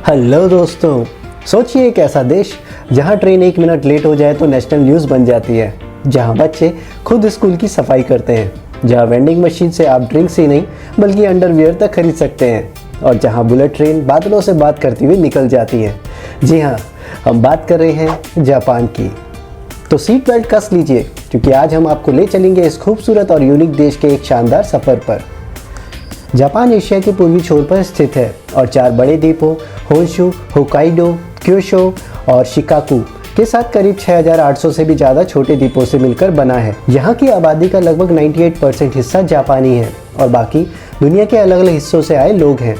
Hello दोस्तों, सोचिए एक ऐसा देश जहां ट्रेन 1 मिनट लेट हो जाए तो नेशनल न्यूज़ बन जाती है, जहां बच्चे खुद स्कूल की सफाई करते हैं, जहां वेंडिंग मशीन से आप ड्रिंक्स ही नहीं बल्कि अंडरवियर तक खरीद सकते हैं और जहां बुलेट ट्रेन बादलों से बात करती हुई निकल जाती है। जी हाँ, हम बात कर रहे हैं जापान की। तो सीट बेल्ट कस लीजिए क्योंकि आज हम आपको ले चलेंगे इस खूबसूरत और यूनिक देश के एक शानदार सफ़र पर। जापान एशिया के पूर्वी छोर पर स्थित है और 4 बड़े द्वीपों होन्शु, होक्काइडो, क्यूशू और शिकाकू के साथ करीब 6,800 से भी ज़्यादा छोटे द्वीपों से मिलकर बना है। यहाँ की आबादी का लगभग 98% हिस्सा जापानी है और बाकी दुनिया के अलग अलग हिस्सों से आए लोग हैं।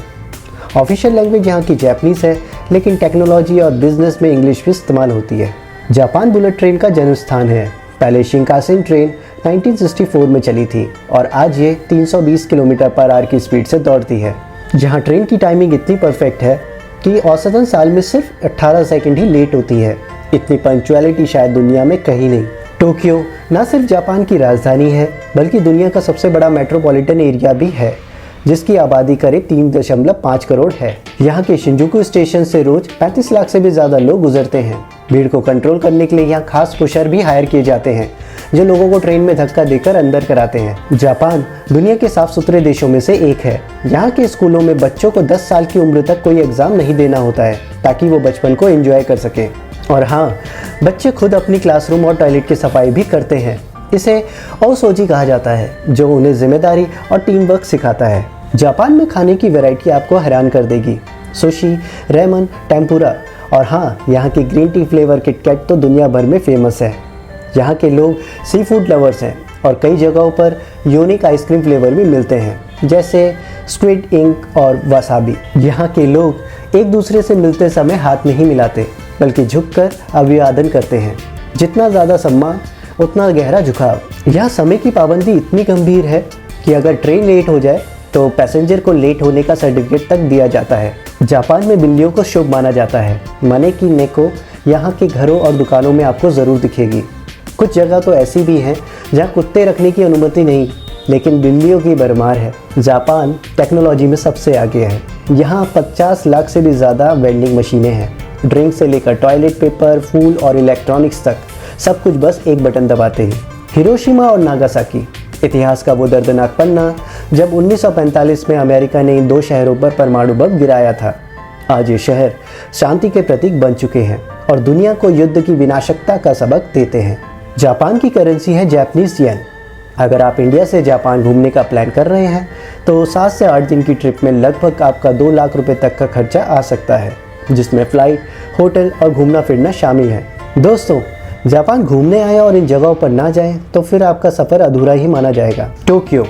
ऑफिशियल लैंग्वेज यहाँ की जापानीज़ है, लेकिन टेक्नोलॉजी और बिजनेस में इंग्लिश भी इस्तेमाल होती है। जापान बुलेट ट्रेन का जन्म स्थान है। पहले शिंकानसेन ट्रेन 1964 में चली थी और आज ये 320 किलोमीटर पर आवर की स्पीड से दौड़ती है। जहाँ ट्रेन की टाइमिंग इतनी परफेक्ट है कि औसतन साल में सिर्फ 18 सेकंड ही लेट होती है। इतनी पंक्चुअलिटी शायद दुनिया में कहीं नहीं। टोक्यो न सिर्फ जापान की राजधानी है बल्कि दुनिया का सबसे बड़ा मेट्रोपॉलिटन एरिया भी है, जिसकी आबादी करीब 3.5 करोड़ है। यहाँ के शिंजुकू स्टेशन से रोज 35 लाख से भी ज़्यादा लोग गुजरते हैं। भीड़ को कंट्रोल करने के लिए यहाँ खास पुशर भी हायर किए जाते हैं जो लोगों को ट्रेन में धक्का देकर अंदर कराते हैं। जापान दुनिया के साफ सुथरे देशों में से एक है। यहाँ के स्कूलों में बच्चों को 10 साल की उम्र तक कोई एग्ज़ाम नहीं देना होता है ताकि वो बचपन को एंजॉय कर सकें। और हाँ, बच्चे खुद अपनी क्लासरूम और टॉयलेट की सफाई भी करते हैं। इसे ओसोजी कहा जाता है, जो उन्हें जिम्मेदारी और टीम वर्क सिखाता है। जापान में खाने की वैरायटी आपको हैरान कर देगी। सुशी, रेमन, टेम्पुरा और हाँ, यहाँ की ग्रीन टी फ्लेवर किटकैट तो दुनिया भर में फेमस है। यहाँ के लोग सी फूड लवर्स हैं और कई जगहों पर यूनिक आइसक्रीम फ्लेवर भी मिलते हैं, जैसे स्क्विड इंक और वसाबी। यहाँ के लोग एक दूसरे से मिलते समय हाथ नहीं मिलाते बल्कि झुककर अभिवादन करते हैं। जितना ज़्यादा सम्मान उतना गहरा झुकाव। यहाँ समय की पाबंदी इतनी गंभीर है कि अगर ट्रेन लेट हो जाए तो पैसेंजर को लेट होने का सर्टिफिकेट तक दिया जाता है। जापान में बिल्लियों को शुभ माना जाता है। मने की नेको यहाँ के घरों और दुकानों में आपको ज़रूर दिखेगी। कुछ जगह तो ऐसी भी हैं जहाँ कुत्ते रखने की अनुमति नहीं, लेकिन बिल्लियों की भरमार है। जापान टेक्नोलॉजी में सबसे आगे है। यहाँ 50 लाख से भी ज़्यादा वेंडिंग मशीनें हैं। ड्रिंक से लेकर टॉयलेट पेपर, फूल और इलेक्ट्रॉनिक्स तक सब कुछ बस एक बटन दबाते ही। हिरोशिमा और नागासाकी, इतिहास का वो दर्दनाक पन्ना जब 1945 में अमेरिका ने इन 2 शहरों पर परमाणु बम गिराया था। आज ये शहर शांति के प्रतीक बन चुके हैं और दुनिया को युद्ध की विनाशकता का सबक देते हैं। जापान की करेंसी है जापानीज येन। अगर आप इंडिया से जापान घूमने का प्लान कर रहे हैं तो 7 से 8 दिन की ट्रिप में लगभग आपका 2 लाख रुपए तक का खर्चा आ सकता है, जिसमें फ़्लाइट, होटल और घूमना फिरना शामिल है। दोस्तों, जापान घूमने आए और इन जगहों पर ना जाएं तो फिर आपका सफ़र अधूरा ही माना जाएगा। टोक्यो,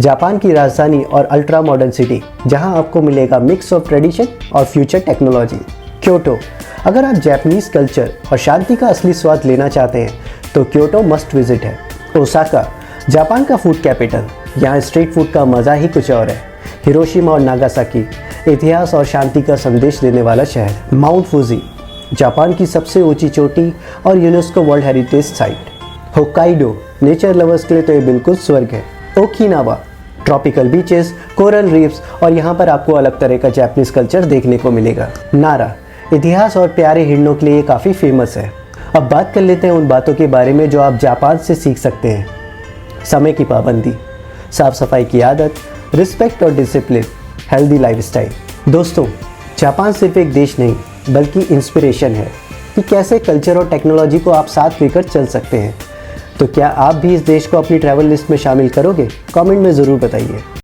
जापान की राजधानी और अल्ट्रा मॉडर्न सिटी, जहां आपको मिलेगा मिक्स ऑफ ट्रेडिशन और फ्यूचर टेक्नोलॉजी। क्योटो, अगर आप जापानीज़ कल्चर और शांति का असली स्वाद लेना चाहते हैं तो क्योटो मस्ट विजिट है। ओसाका, जापान का फूड कैपिटल, यहाँ स्ट्रीट फूड का मज़ा ही कुछ और है। हिरोशिमा और नागासाकी, इतिहास और शांति का संदेश देने वाला शहर। माउंट फूजी, जापान की सबसे ऊंची चोटी और UNESCO world heritage site. Hokkaido, nature lovers के लिए तो ये बिल्कुल स्वर्ग है। Okinawa, tropical beaches, coral reefs और यहाँ पर आपको अलग तरह का जापानीज कल्चर देखने को मिलेगा। नारा, इतिहास और प्यारे हिरणों के लिए काफ़ी फेमस है। अब बात कर लेते हैं उन बातों के बारे में जो आप जापान से सीख सकते हैं। समय की पाबंदी, साफ सफाई की आदत, रिस्पेक्ट और डिसिप्लिन, हेल्दी लाइफस्टाइल। दोस्तों, जापान सिर्फ एक देश नहीं बल्कि इंस्पिरेशन है कि कैसे कल्चर और टेक्नोलॉजी को आप साथ लेकर चल सकते हैं। तो क्या आप भी इस देश को अपनी ट्रैवल लिस्ट में शामिल करोगे? कमेंट में ज़रूर बताइए।